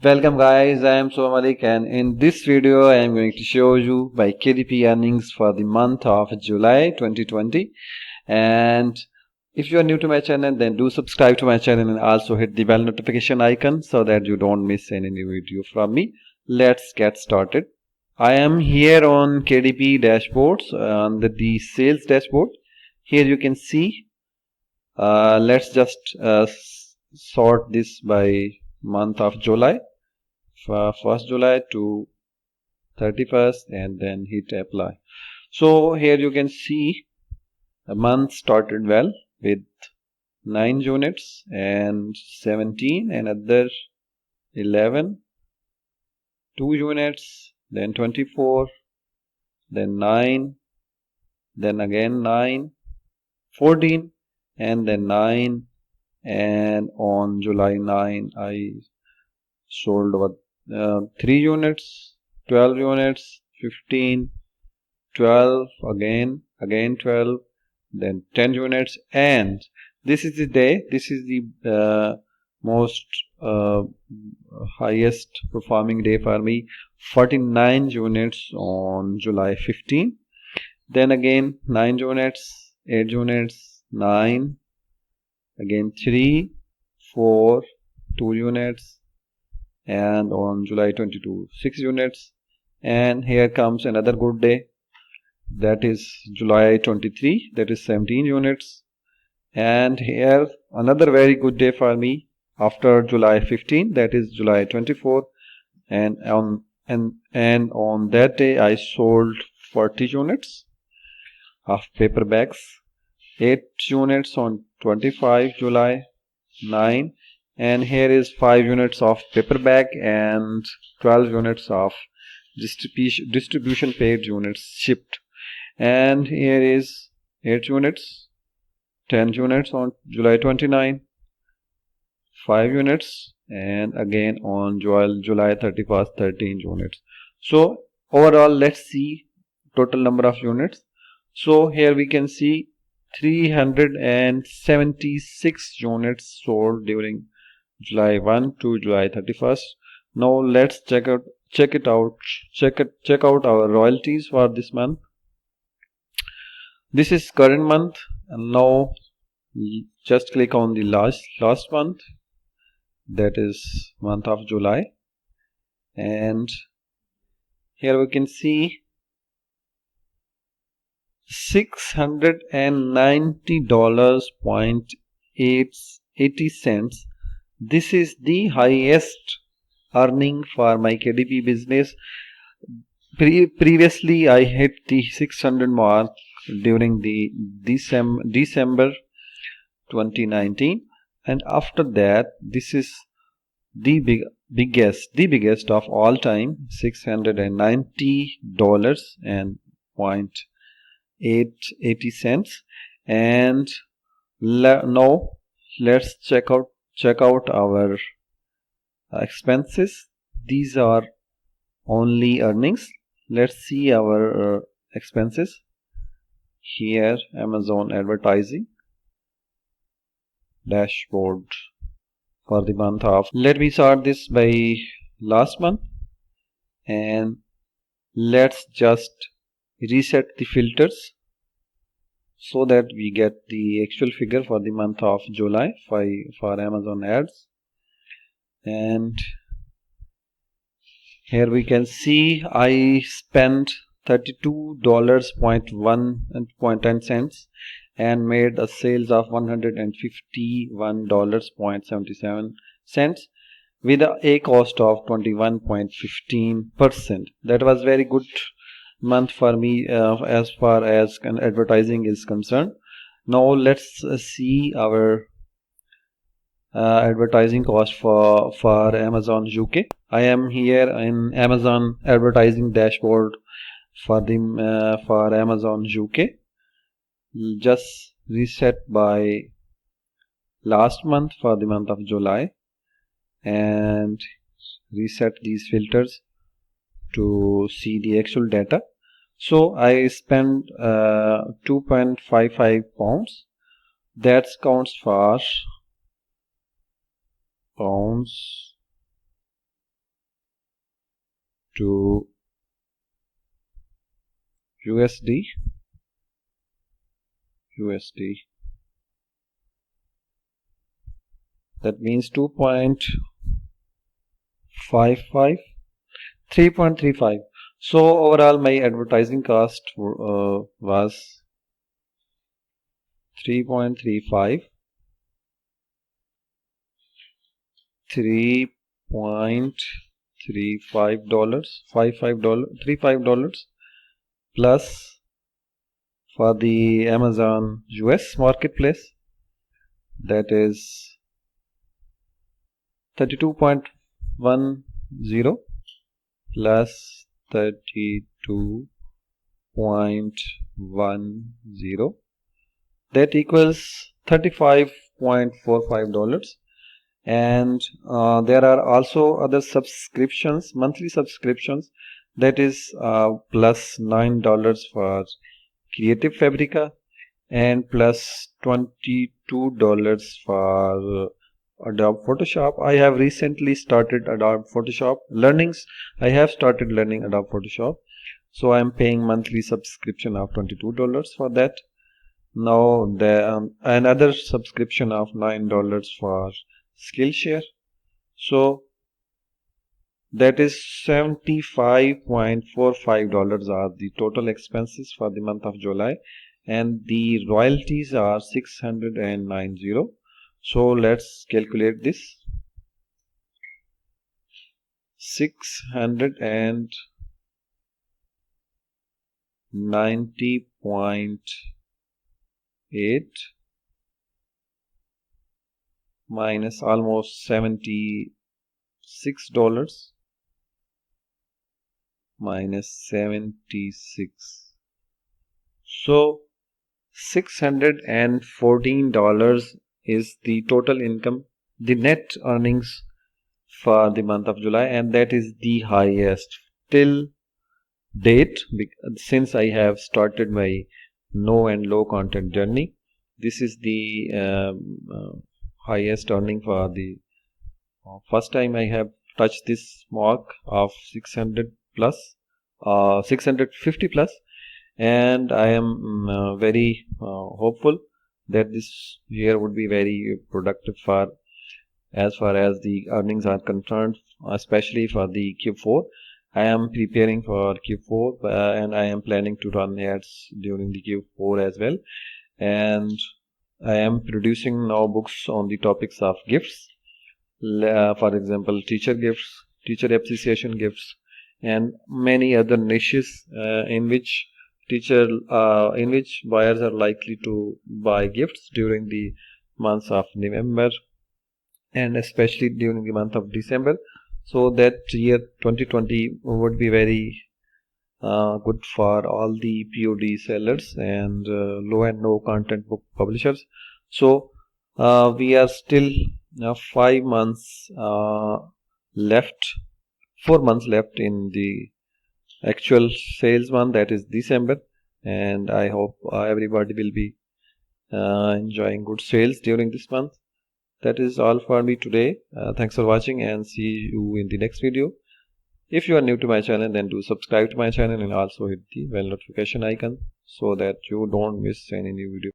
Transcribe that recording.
Welcome guys, I am Subha Malik and in this video I am going to show you my KDP earnings for the month of July 2020. And if you are new to my channel, then do subscribe to my channel and also hit the bell notification icon so that you don't miss any new video from me. Let's get started. I am here on KDP dashboards on the sales dashboard. Here you can see, let's just sort this by month of July, 1st July to 31st, and then hit apply. So here you can see the month started well with 9 units and 17, and other 11, 2 units, then 24, then 9, then again 9, 14, and then 9, and on July 9 I sold 3 units, 12 units, 15, 12, again 12, then 10 units, and this is the day, this is the most highest performing day for me, 49 units on July 15, then again 9 units, 8 units, 9, again 3, 4, 2 units, and on July 22 6 units. And here comes another good day, that is July 23, that is 17 units. And here another very good day for me after July 15, that is July 24, and on that day I sold 40 units of paper bags, 8 units on 25 July 9, and here is 5 units of paper bag and 12 units of distribution paid units shipped. And here is 8 units, 10 units on July 29, 5 units, and again on July 31st 13 units. So overall, let's see total number of units. So here we can see 376 units sold during July 1 to July 31st. Now let's check out our royalties for this month. This is current month, and now just click on the last month, that is month of July, and here we can see $690.80. This is the highest earning for my KDP business. Previously I hit the 600 mark during the December 2019, and after that this is the biggest of all time, $690.80. And now let's check out our expenses. These are only earnings. Let's see our expenses. Here, Amazon advertising dashboard for the month of, let me start this by last month, and let's just reset the filters so that we get the actual figure for the month of July for Amazon ads. And here we can see I spent $32.10 and made a sales of $151.77 with a cost of 21.15%. That was very good month for me as far as advertising is concerned. Now let's see our advertising cost for Amazon UK. I am here in Amazon advertising dashboard for Amazon UK. Just reset by last month for the month of July and reset these filters to see the actual data. So I spent 2.55 pounds. That counts for pounds to USD. That means 2.55, 3.35. So overall my advertising cost was 3.35, $35 plus for the Amazon US marketplace, that is 32.10 plus 32.10, that equals $35.45. And there are also other subscriptions, monthly subscriptions, that is plus $9 for Creative Fabrica and plus $22 for Adobe Photoshop. I have recently started Adobe Photoshop learnings. I have started learning Adobe Photoshop, so I am paying monthly subscription of $22 for that. Now another subscription of $9 for Skillshare. So that is $75.45 are the total expenses for the month of July, and the royalties are $690. So let's calculate this. $690.8 minus almost $76 minus 76. So $614 is the total income, the net earnings for the month of July, and that is the highest till date since I have started my no and low content journey. This is the highest earning for the first time I have touched this mark of 600 plus, 650 plus, and I am very hopeful that this year would be very productive for as far as the earnings are concerned, especially for the Q4. I am preparing for Q4 and I am planning to run ads during the Q4 as well, and I am producing now books on the topics of gifts, for example teacher gifts, teacher appreciation gifts, and many other niches in which buyers are likely to buy gifts during the months of November and especially during the month of December. So that year 2020 would be very good for all the POD sellers and low and no content book publishers. So we are still 5 months left, 4 months left in the actual sales month, that is December, and I hope everybody will be enjoying good sales during this month. That is all for me today. Thanks for watching and see you in the next video. If you are new to my channel, then do subscribe to my channel and also hit the bell notification icon so that you don't miss any new video.